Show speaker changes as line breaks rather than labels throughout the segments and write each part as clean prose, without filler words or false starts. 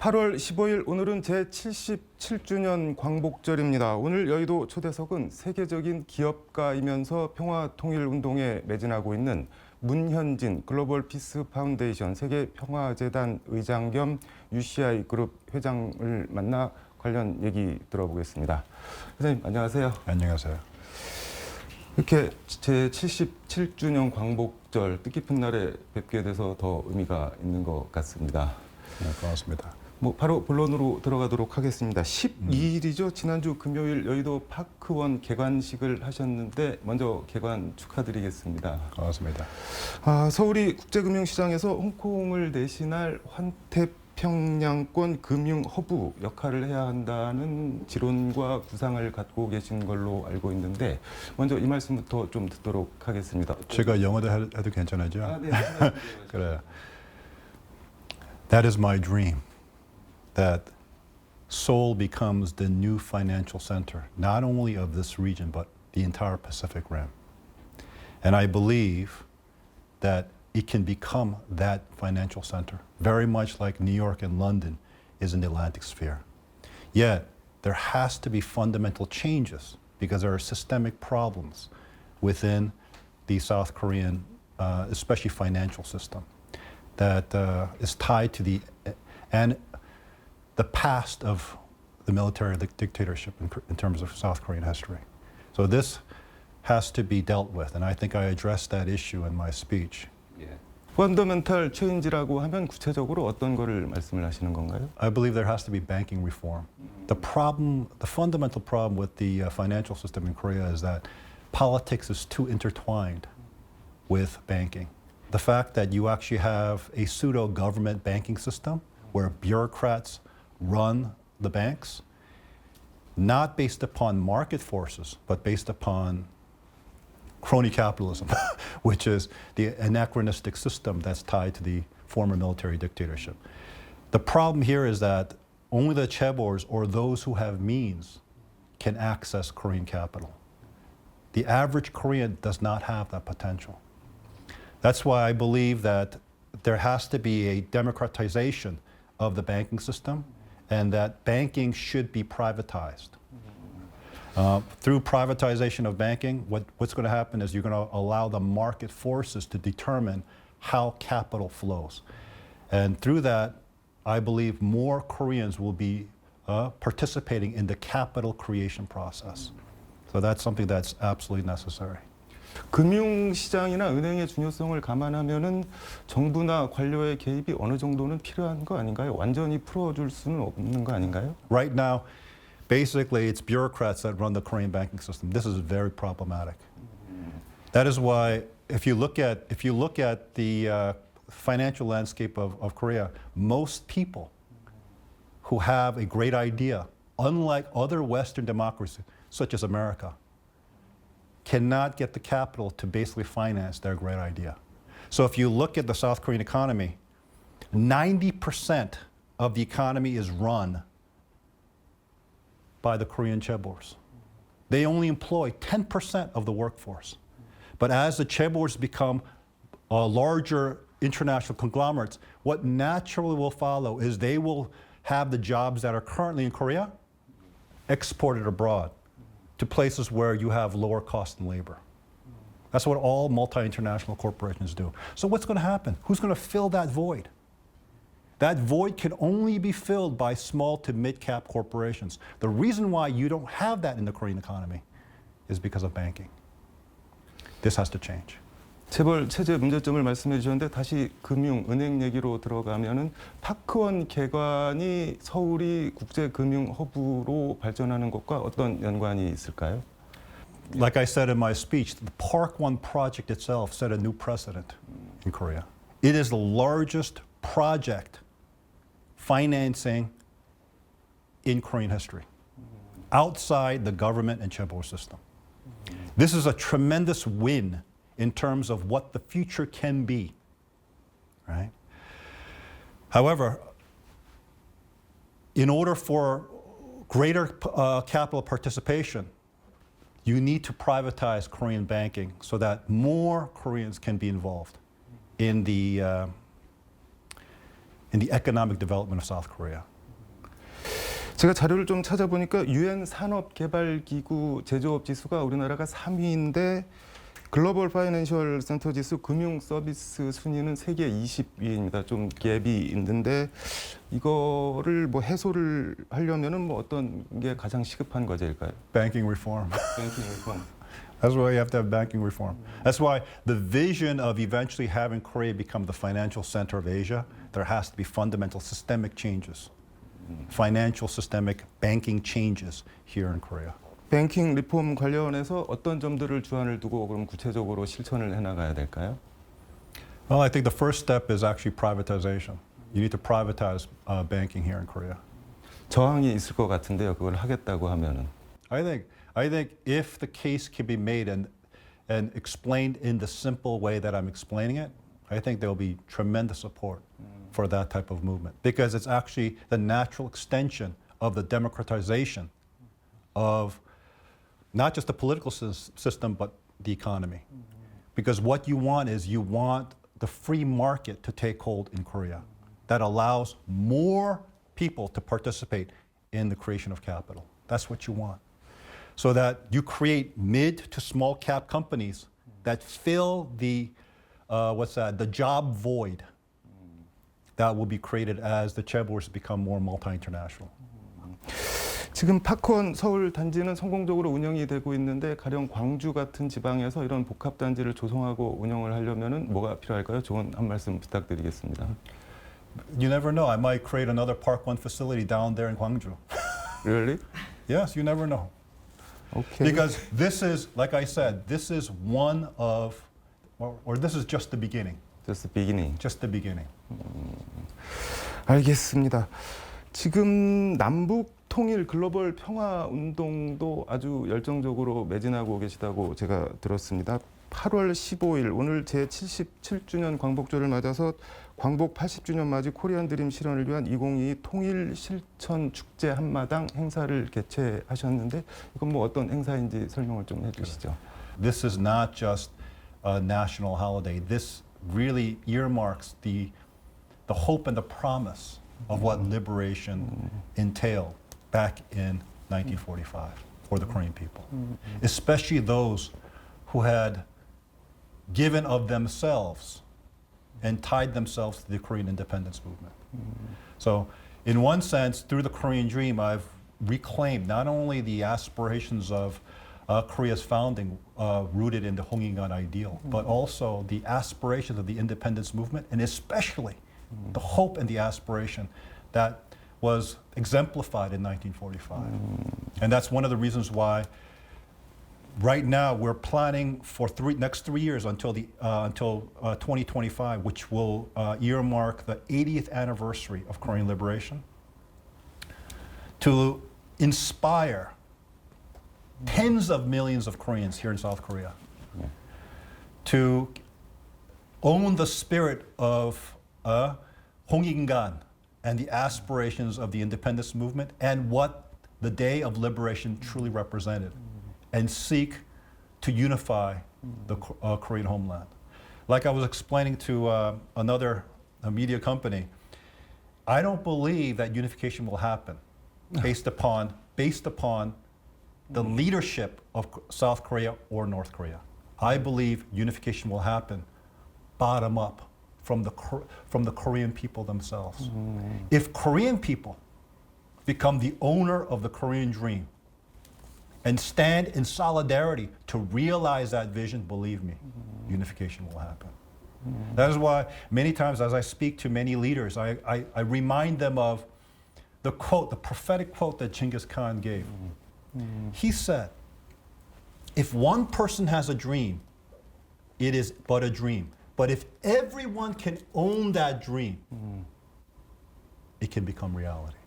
8월 15일 오늘은 제77주년 광복절입니다. 오늘 여의도 초대석은 세계적인 기업가이면서 평화통일운동에 매진하고 있는 문현진 글로벌 피스 파운데이션 세계평화재단 의장 겸 UCI 그룹 회장을 만나 관련 얘기 들어보겠습니다. 회장님 안녕하세요.
안녕하세요.
이렇게 제77주년 광복절 뜻깊은 날에 뵙게 돼서 더 의미가 있는 것 같습니다.
네, 고맙습니다.
바로 본론으로 들어가도록 하겠습니다. 12일이죠. 지난주 금요일 여의도 파크원 개관식을 하셨는데 먼저 개관 축하드리겠습니다.
고맙습니다.
서울이 국제금융시장에서 홍콩을 대신할 환태평양권 금융 허브 역할을 해야 한다는 지론과 구상을 갖고 계신 걸로 알고 있는데 먼저 이 말씀부터 좀 듣도록 하겠습니다.
제가 영어도 해도 괜찮아죠?
네.
그래요. That is my dream. That Seoul becomes the new financial center, not only of this region, but the entire Pacific Rim. And I believe that it can become that financial center, very much like New York and London is in the Atlantic sphere. Yet, there has to be fundamental changes because there are systemic problems within the South Korean, especially financial system, that is tied to the past of the military dictatorship in terms of South Korean history. So this has to be dealt with, and I think I addressed that issue in my speech.
펀더멘탈 체인지라고 하면 구체적으로 어떤 거를 말씀을 하시는 건가요?
I believe there has to be banking reform. The fundamental problem with the financial system in Korea is that politics is too intertwined with banking. The fact that you actually have a pseudo-government banking system where bureaucrats run the banks, not based upon market forces, but based upon crony capitalism, which is the anachronistic system that's tied to the former military dictatorship. The problem here is that only the chaebols or those who have means can access Korean capital. The average Korean does not have that potential. That's why I believe that there has to be a democratization of the banking system and that banking should be privatized. Through privatization of banking, what's going to happen is you're going to allow the market forces to determine how capital flows. And through that, I believe more Koreans will be participating in the capital creation process. So that's something that's absolutely necessary.
금융시장이나 은행의 중요성을 감안하면은 정부나 관료의 개입이 어느 정도는 필요한 거 아닌가요? 완전히 풀어줄 수는 없는 거 아닌가요?
Right now, basically, it's bureaucrats that run the Korean banking system. This is very problematic. That is why, if you look at the financial landscape of Korea, most people who have a great idea, unlike other Western democracies, such as America, cannot get the capital to basically finance their great idea. So if you look at the South Korean economy, 90% of the economy is run by the Korean chaebols. They only employ 10% of the workforce. But as the chaebols become larger international conglomerates, what naturally will follow is they will have the jobs that are currently in Korea exported abroad to places where you have lower cost in labor. That's what all multi-international corporations do. So what's going to happen? Who's going to fill that void? That void can only be filled by small to mid-cap corporations. The reason why you don't have that in the Korean economy is because of banking. This has to change.
재벌 체제 문제점을 말씀해 주셨는데 다시 금융, 은행 얘기로 들어가면은 파크원 개관이 서울이 국제금융 허브로 발전하는 것과 어떤 연관이 있을까요?
Like I said in my speech, the Park One project itself set a new precedent in Korea. It is the largest project financing in Korean history, outside the government and chaebol system. This is a tremendous win in terms of what the future can be, right? However, in order for greater capital participation, you need to privatize Korean banking so that more Koreans can be involved in the economic development of South Korea.
제가 자료를 좀 찾아보니까 유엔 산업개발기구 제조업 지수가 우리나라가 3위인데 글로벌 파이낸셜 센터 지수 금융 서비스 순위는 세계 20위입니다. 좀 갭이 있는데 이거를 뭐 해소를 하려면은 뭐 어떤 게 가장 시급한 과제일까요?
Banking reform.
뱅킹 리폼.
That's why you have to have banking reform. That's why the vision of eventually having Korea become the financial center of Asia, there has to be fundamental systemic changes. Financial systemic banking changes here in Korea.
뱅킹 리폼 관련해서 어떤 점들을 주안을 두고 그럼 구체적으로 실천을 해나가야 될까요?
Well, I think the first step is actually privatization. You need to privatize banking here in Korea.
저항이 있을 것 같은데요. 그걸 하겠다고 하면은.
I think if the case can be made and explained in the simple way that I'm explaining it, I think there will be tremendous support for that type of movement because it's actually the natural extension of the democratization of not just the political system but the economy. Because what you want is you want the free market to take hold in Korea that allows more people to participate in the creation of capital. That's what you want. So that you create mid to small cap companies that fill the the job void that will be created as the chaebols become more multi-international.
지금 팝콘 서울 단지는 성공적으로 운영이 되고 있는데 가령 광주 같은 지방에서 이런 복합 단지를 조성하고 운영을 하려면은 뭐가 필요할까요? 조언 한 말씀 부탁드리겠습니다.
You never know. I might create another Park One facility down there in Gwangju.
Really?
Yes, you never know.
Okay.
Because this is, like I said, this is one of, or this is just the beginning.
Just beginning.
Just the beginning.
알겠습니다. 지금 남북 통일 글로벌 평화 운동도 아주 열정적으로 매진하고 계시다고 제가 들었습니다. 8월 15일 오늘 제77주년 광복절을 맞아서 광복 80주년 맞이 코리안 드림 실현을 위한 2022 통일 실천 축제 한마당 행사를 개최하셨는데 이건 뭐 어떤 행사인지 설명을 좀 해주시죠.
This is not just a national holiday. This really earmarks the hope and the promise of what liberation entailed back in 1945 for the Korean people, especially those who had given of themselves and tied themselves to the Korean independence movement. So, in one sense, through the Korean Dream, I've reclaimed not only the aspirations of Korea's founding rooted in the Honginggan ideal, but also the aspirations of the independence movement, and especially the hope and the aspiration that was exemplified in 1945. And that's one of the reasons why right now we're planning for next 3 years until 2025, which will earmark the 80th anniversary of Korean liberation, to inspire tens of millions of Koreans here in South Korea to own the spirit of Honginggan and the aspirations of the independence movement and what the day of liberation truly represented, and seek to unify the Korean homeland. Like I was explaining to another media company, I don't believe that unification will happen based upon the leadership of South Korea or North Korea. I believe unification will happen bottom up from the Korean people themselves. If Korean people become the owner of the Korean dream and stand in solidarity to realize that vision, believe me, unification will happen. That is why many times as I speak to many leaders, I remind them of the quote, the prophetic quote that Genghis Khan gave. He said, if one person has a dream, it is but a dream. But if everyone can own that dream, it can become reality.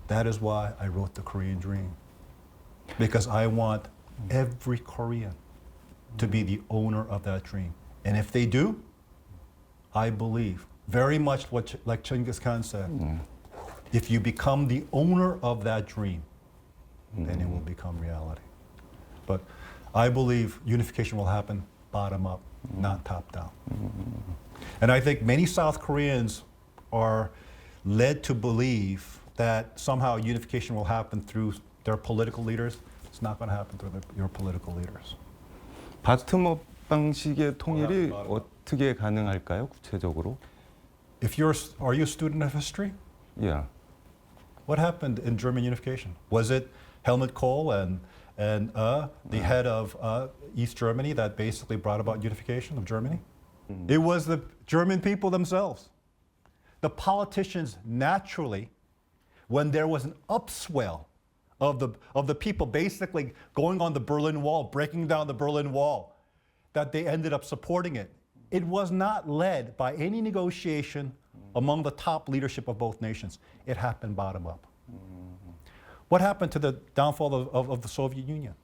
That is why I wrote the Korean Dream. Because I want every Korean to be the owner of that dream. And if they do, I believe, very much like Genghis Khan said, if you become the owner of that dream, then it will become reality. But I believe unification will happen bottom up, not top down. And I think many South Koreans are led to believe that somehow unification will happen through their political leaders. It's not going to happen through your political leaders.
바텀업 방식의 통일이
맞아.
어떻게 가능할까요? 구체적으로?
Are you a student of history?
Yeah.
What happened in German unification? Was it Helmut Kohl and the head of East Germany that basically brought about unification of Germany? It was the German people themselves. The politicians naturally, when there was an upswell of the people basically going on the Berlin Wall, breaking down the Berlin Wall, that they ended up supporting it. It was not led by any negotiation among the top leadership of both nations. It happened bottom up. What happened to the downfall of the Soviet Union?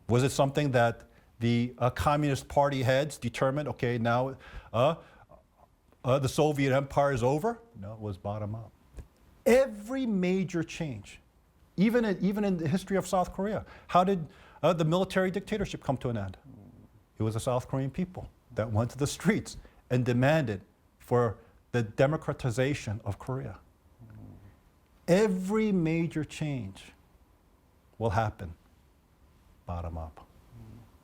Was it something that the Communist Party heads determined, okay, now the Soviet Empire is over? No, it was bottom up. Every major change, even in the history of South Korea, how did the military dictatorship come to an end? It was the South Korean people that went to the streets and demanded for the democratization of Korea. Every major change will happen bottom up,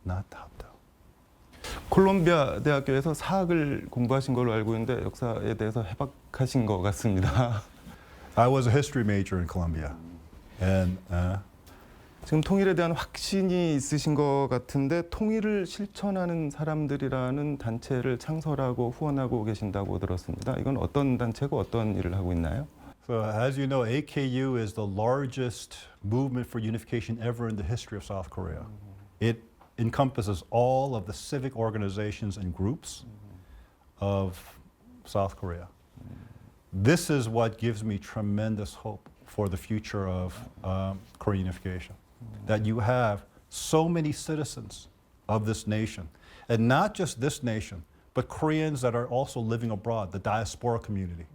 not top down.
콜롬비아 대학교에서 사학을 공부하신 걸로 알고 있는데 역사에 대해서 해박하신 것 같습니다.
I was a history major in Columbia, and
지금 통일에 대한 확신이 있으신 것 같은데 통일을 실천하는 사람들이라는 단체를 창설하고 후원하고 계신다고 들었습니다. 이건 어떤 단체고 어떤 일을 하고 있나요?
so as you know, AKU is the largest movement for unification ever in the history of South Korea. It encompasses all of the civic organizations and groups of South Korea. This is what gives me tremendous hope for the future of Korean unification. That you have so many citizens of this nation, and not just this nation, but Koreans that are also living abroad, the diaspora community,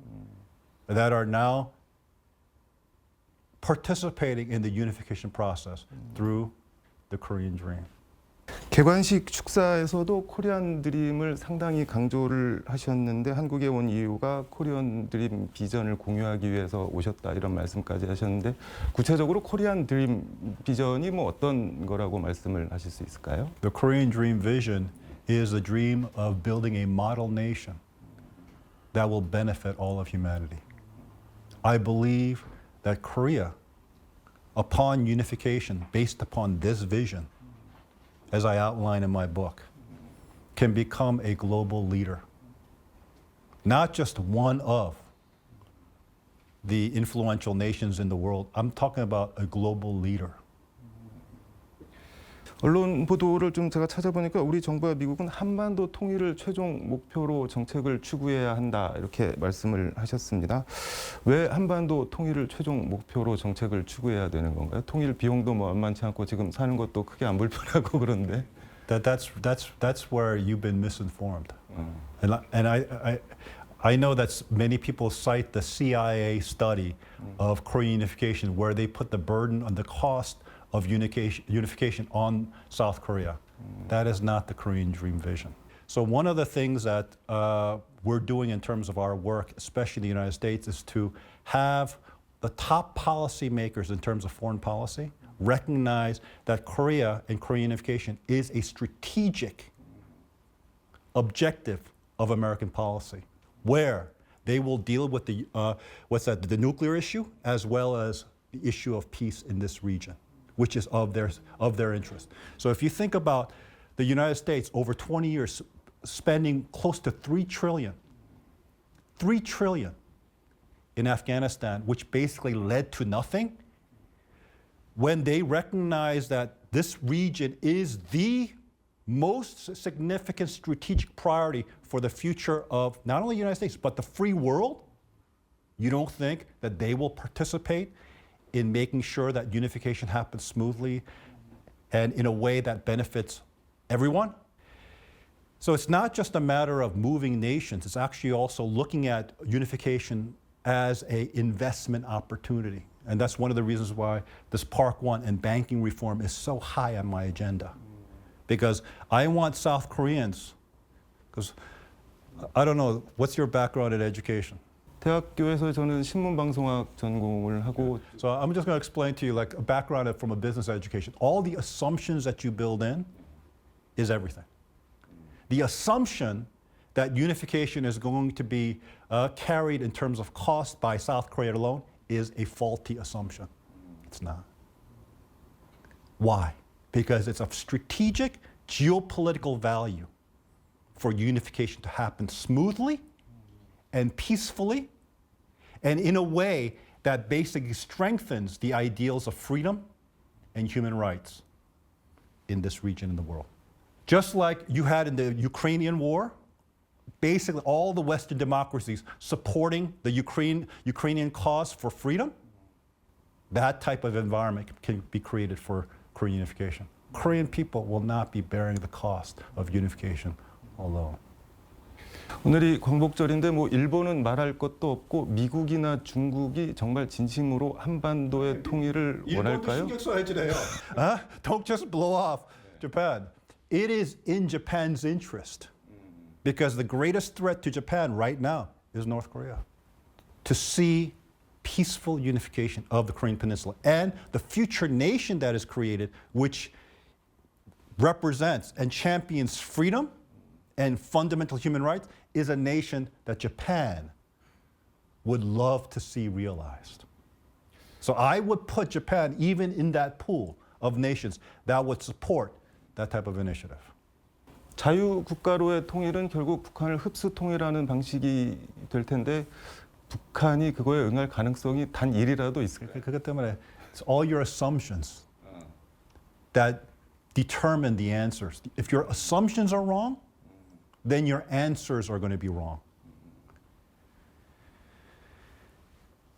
that are now participating in the unification process through the Korean dream.
개관식 축사에서도 코리안 드림을 상당히 강조를 하셨는데 한국에 온 이유가 코리안 드림 비전을 공유하기 위해서 오셨다 이런 말씀까지 하셨는데 구체적으로 코리안 드림 비전이 뭐 어떤 거라고 말씀을 하실 수 있을까요?
The Korean dream vision is the dream of building a model nation that will benefit all of humanity. I believe that Korea, upon unification, based upon this vision, as I outline in my book, can become a global leader. Not just one of the influential nations in the world. I'm talking about a global leader.
언론 보도를 좀 제가 찾아보니까 우리 정부와 미국은 한반도 통일을 최종 목표로 정책을 추구해야 한다 이렇게 말씀을 하셨습니다. 왜 한반도 통일을 최종 목표로 정책을 추구해야 되는 건가요? 통일 비용도 뭐 만만치 않고 지금 사는 것도 크게 안 불편하고 그런데.
That's where you've been misinformed. And I know that many people cite the CIA study of Korean unification where they put the burden on the cost of unification on South Korea. That is not the Korean dream vision. So one of the things that we're doing in terms of our work, especially in the United States, is to have the top policymakers in terms of foreign policy recognize that Korea and Korean unification is a strategic objective of American policy, where they will deal with the nuclear issue as well as the issue of peace in this region, which is of their interest. So if you think about the United States over 20 years spending close to $3 trillion in Afghanistan, which basically led to nothing, when they recognize that this region is the most significant strategic priority for the future of not only the United States, but the free world, you don't think that they will participate in making sure that unification happens smoothly and in a way that benefits everyone? So it's not just a matter of moving nations, it's actually also looking at unification as an investment opportunity. And that's one of the reasons why this Park 1 and banking reform is so high on my agenda. Because I want South Koreans, because I don't know, what's your background in education?
대학교에서 저는 신문방송학 전공을 하고
So I'm just going to explain to you like a background from a business education. All the assumptions that you build in is everything. The assumption that unification is going to be carried in terms of cost by South Korea alone is a faulty assumption. It's not. Why? Because it's of strategic geopolitical value for unification to happen smoothly and peacefully and in a way that basically strengthens the ideals of freedom and human rights in this region in the world. Just like you had in the Ukrainian war, basically all the Western democracies supporting the Ukrainian cause for freedom, that type of environment can be created for Korean unification. Korean people will not be bearing the cost of unification alone.
오늘이 광복절인데 뭐 일본은 말할 것도 없고 미국이나 중국이 정말 진심으로 한반도의 통일을 원할까요?
신경 써야지 돼요. Don't just blow off Japan. It is in Japan's interest because the greatest threat to Japan right now is North Korea. To see peaceful unification of the Korean Peninsula and the future nation that is created, which represents and champions freedom and fundamental human rights, is a nation that Japan would love to see realized. So I would put Japan even in that pool of nations that would support that type of initiative.
자유국가로의 통일은 결국 북한을 흡수 통일하는 방식이 될 텐데 북한이 그거에 응할 가능성이 단 1이라도 있을까요?
그것 때문에 it's all your assumptions that determine the answers. If your assumptions are wrong, then your answers are going to be wrong.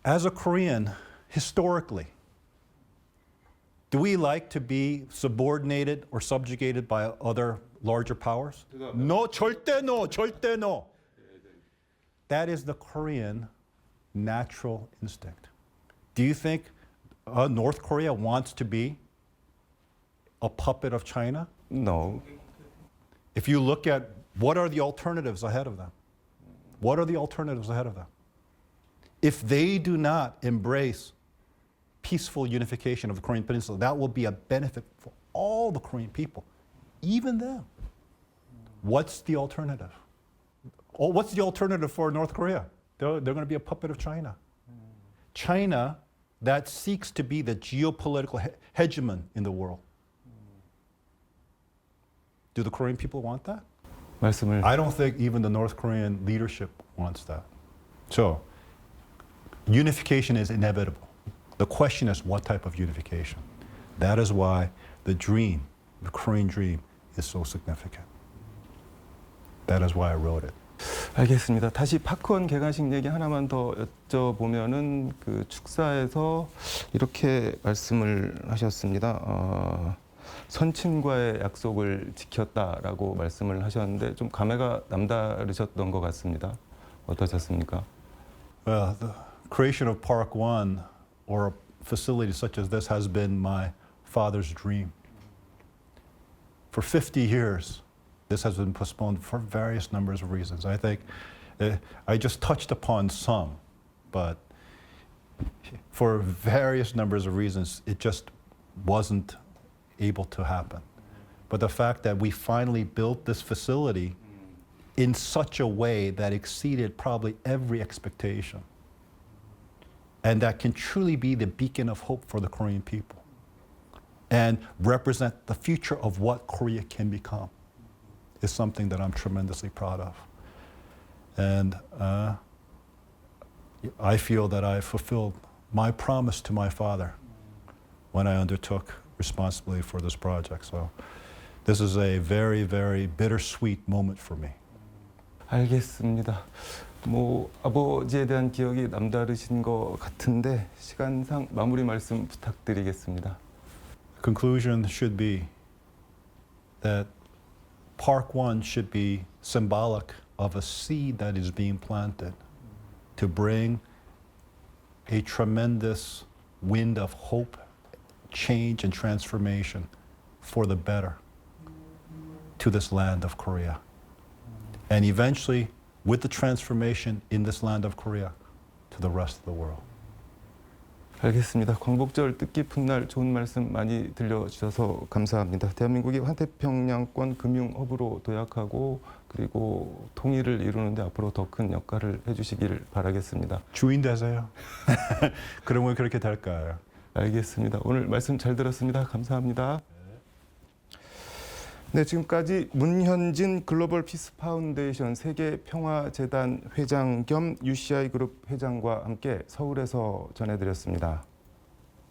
As a Korean, historically, do we like to be subordinated or subjugated by other larger powers? No, 절대 no, 절대 no. That is the Korean natural instinct. Do you think North Korea wants to be a puppet of China?
No.
If you look at what are the alternatives ahead of them? What are the alternatives ahead of them? If they do not embrace peaceful unification of the Korean Peninsula, that will be a benefit for all the Korean people, even them. What's the alternative? Oh, what's the alternative for North Korea? They're going to be a puppet of China. China that seeks to be the geopolitical hegemon in the world. Do the Korean people want that?
말씀을
I don't think even the North Korean leadership wants that. So, unification is inevitable. The question is what type of unification? That is why the dream, the Korean dream, is so significant. That is why I wrote it.
알겠습니다. 다시 파크원 개관식 얘기 하나만 더 여쭤보면은 그 축사에서 이렇게 말씀을 하셨습니다. 선친과의 약속을 지켰다라고 말씀을 하셨는데 좀 감회가 남다르셨던 것 같습니다. 어떠셨습니까?
Well, the creation of Park One or a facility such as this has been my father's dream. For 50 years, this has been postponed for various numbers of reasons. I think I just touched upon some, but for various numbers of reasons, it just wasn't able to happen. But the fact that we finally built this facility in such a way that exceeded probably every expectation, and that can truly be the beacon of hope for the Korean people and represent the future of what Korea can become, is something that I'm tremendously proud of. And I feel that I fulfilled my promise to my father when I undertook responsibility for this project. So this is a very, very bittersweet moment for me.
알겠습니다. 뭐 아버지에 대한 기억이 남다르신 것 같은데 시간상 마무리 말씀 부탁드리겠습니다.
Conclusion should be that Park One should be symbolic of a seed that is being planted to bring a tremendous wind of hope, change, and transformation for the better to this land of Korea. And eventually, with the transformation in this land of Korea, to the rest of the world.
알겠습니다. 광복절 뜻깊은 날 좋은 말씀 많이 들려주셔서 감사합니다. 대한민국이 환태평양권 금융허브로 도약하고 그리고 통일을 이루는데 앞으로 더 큰 역할을 해주시길 바라겠습니다.
주인 되세요. 그러면 그렇게 될까요?
알겠습니다. 오늘 말씀 잘 들었습니다. 감사합니다. 네, 지금까지 문현진 글로벌 피스 파운데이션 세계평화재단 회장 겸 UCI 그룹 회장과 함께 서울에서 전해드렸습니다.